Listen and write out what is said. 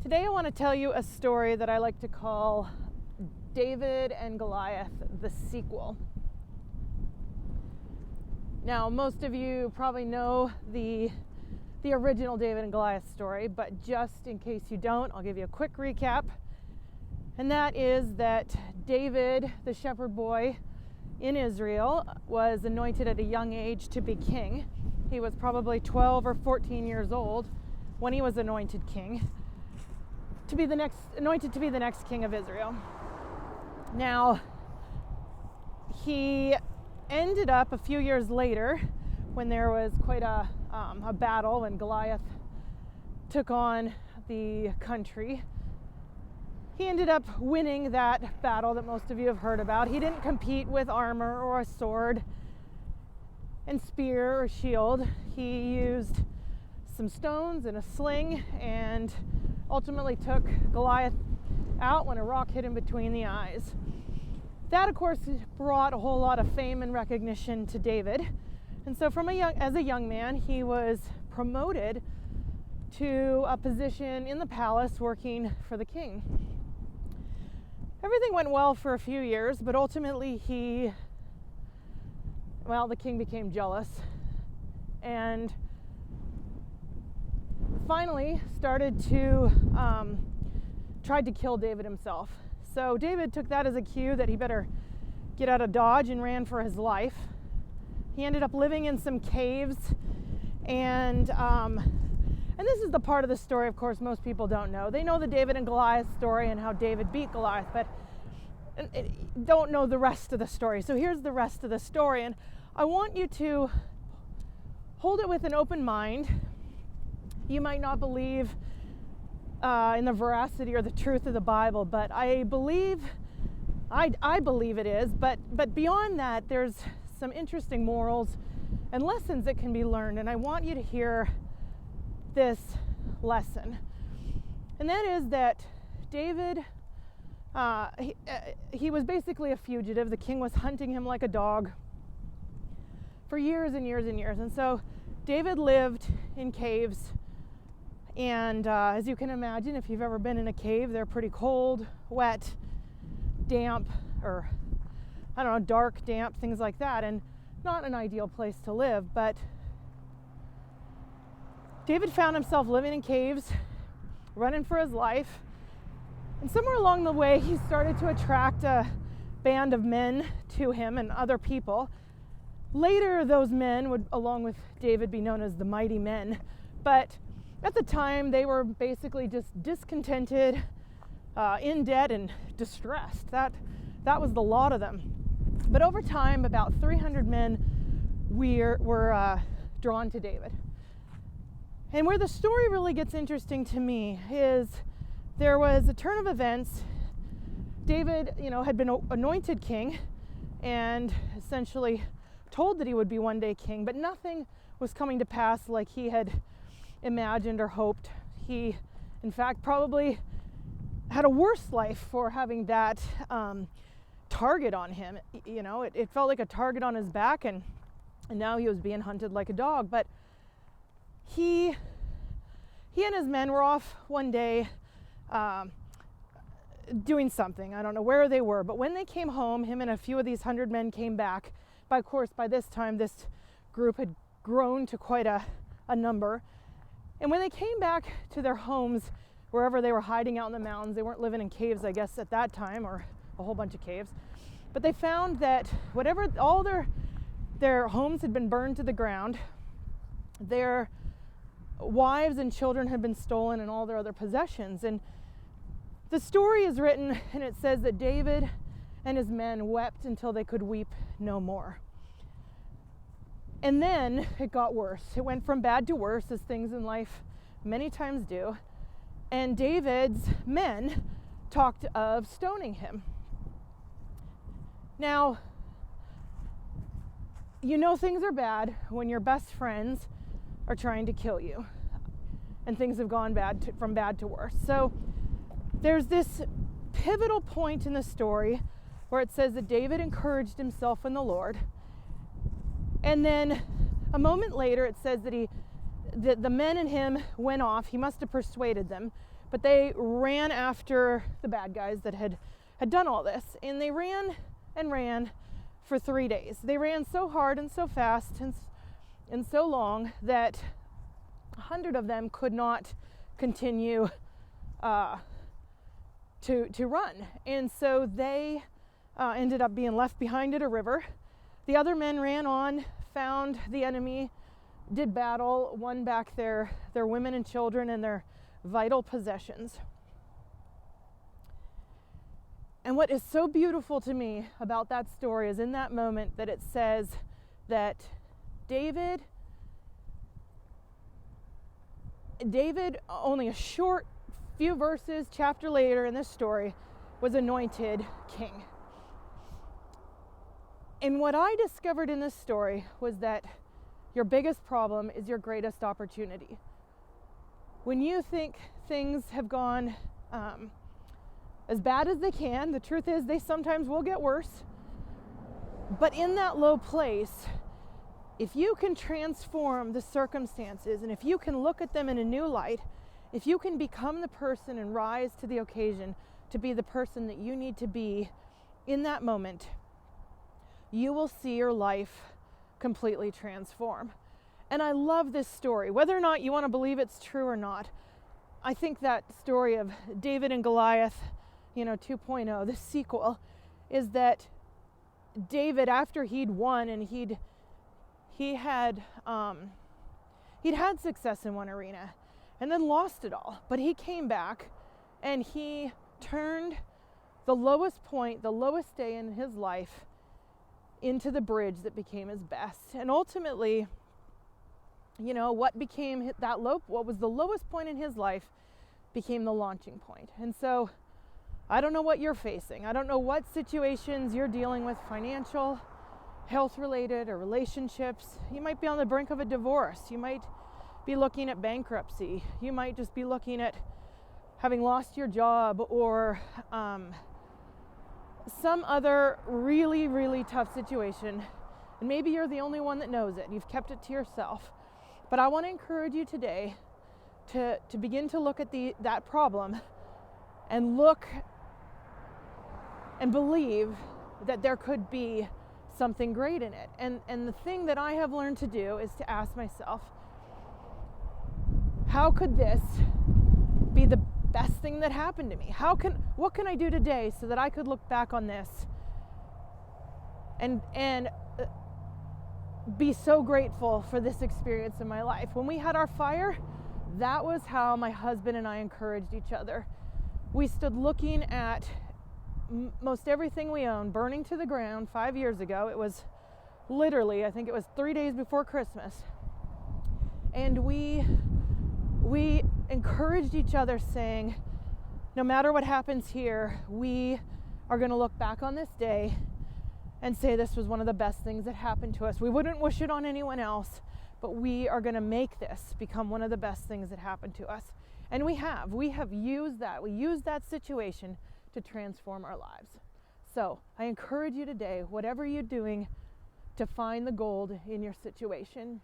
Today I want to tell you a story that I like to call David and Goliath, the sequel. Now, most of you probably know the original David and Goliath story, but just in case you don't, I'll give you a quick recap. And that is that David, the shepherd boy in Israel, was anointed at a young age to be king. He was probably 12 or 14 years old when he was anointed king, anointed to be the next king of Israel. Now, he ended up a few years later, when there was quite a battle when Goliath took on the country. He ended up winning that battle that most of you have heard about. He didn't compete with armor or a sword and spear or shield. He used some stones and a sling and ultimately took Goliath out when a rock hit him between the eyes. That, of course, brought a whole lot of fame and recognition to David. And so as a young man, he was promoted to a position in the palace working for the king. Everything went well for a few years, but ultimately the king became jealous and finally started to tried to kill David himself. So David took that as a cue that he better get out of Dodge and ran for his life. He ended up living in some caves, and this is the part of the story, of course, most people don't know. They know the David and Goliath story and how David beat Goliath, but don't know the rest of the story. So here's the rest of the story, and I want you to hold it with an open mind. You might not believe in the veracity or the truth of the Bible, but I believe it is. But beyond that, there's some interesting morals and lessons that can be learned, and I want you to hear this lesson. And that is that David, he was basically a fugitive. The king was hunting him like a dog for years and years and years. And so David lived in caves. And as you can imagine, if you've ever been in a cave, they're pretty cold, wet, damp, or dark, damp, things like that. And not an ideal place to live. But David found himself living in caves, running for his life. And somewhere along the way, he started to attract a band of men to him and other people. Later, those men would, along with David, be known as the mighty men. But at the time, they were basically just discontented, in debt, and distressed. That was the lot of them. But over time, about 300 men were drawn to David. And where the story really gets interesting to me is there was a turn of events. David, had been anointed king and essentially told that he would be one day king, but nothing was coming to pass like he had imagined or hoped. He, in fact, probably had a worse life for having that target on him. It felt like a target on his back, and now he was being hunted like a dog. But he and his men were off one day doing something. I don't know where they were, but when they came home, him and a few of these 100 men came back. Of course, by this time, this group had grown to quite a number. And when they came back to their homes, wherever they were hiding out in the mountains, they weren't living in caves, I guess, at that time, or a whole bunch of caves. But they found that all their homes had been burned to the ground. Their wives and children had been stolen, and all their other possessions. And the story is written, and it says that David and his men wept until they could weep no more. And then it got worse. It went from bad to worse, as things in life many times do. And David's men talked of stoning him. Now, things are bad when your best friends are trying to kill you, and things have gone from bad to worse. So there's this pivotal point in the story where it says that David encouraged himself in the Lord, and then a moment later it says that the men and him went off. He must have persuaded them, But they ran after the bad guys that had done all this. And they ran and ran for 3 days. They ran so hard and so fast and so long that 100 of them could not continue to run. And so they ended up being left behind at a river. The other men ran on, found the enemy, did battle, won back their women and children and their vital possessions. And what is so beautiful to me about that story is in that moment that it says that David, only a short few verses, chapter later in this story, was anointed king. And what I discovered in this story was that your biggest problem is your greatest opportunity. When you think things have gone as bad as they can, the truth is they sometimes will get worse. But in that low place, if you can transform the circumstances, and if you can look at them in a new light, if you can become the person and rise to the occasion to be the person that you need to be in that moment, you will see your life completely transform. And I love this story. Whether or not you want to believe it's true or not, I think that story of David and Goliath, 2.0, the sequel, is that David, after he'd won and he'd had success in one arena and then lost it all, but he came back and he turned the lowest point, the lowest day in his life, into the bridge that became his best. And ultimately, what was the lowest point in his life became the launching point. And so I don't know what you're facing. I don't know what situations you're dealing with, financial, health related, or relationships. You might be on the brink of a divorce. You might be looking at bankruptcy. You might just be looking at having lost your job, or some other really, really tough situation. And maybe you're the only one that knows it. You've kept it to yourself. But I want to encourage you today to begin to look at that problem and look and believe that there could be something great in it. And the thing that I have learned to do is to ask myself, how could this be the best thing that happened to me? What can I do today so that I could look back on this and be so grateful for this experience in my life? When we had our fire, that was how my husband and I encouraged each other. We stood looking at most everything we owned burning to the ground 5 years ago. It was literally, I think it was 3 days before Christmas. And we encouraged each other, saying, no matter what happens here, we are going to look back on this day and say this was one of the best things that happened to us. We wouldn't wish it on anyone else, but we are going to make this become one of the best things that happened to us. And we have used that. We used that situation to transform our lives. So I encourage you today, whatever you're doing, to find the gold in your situation.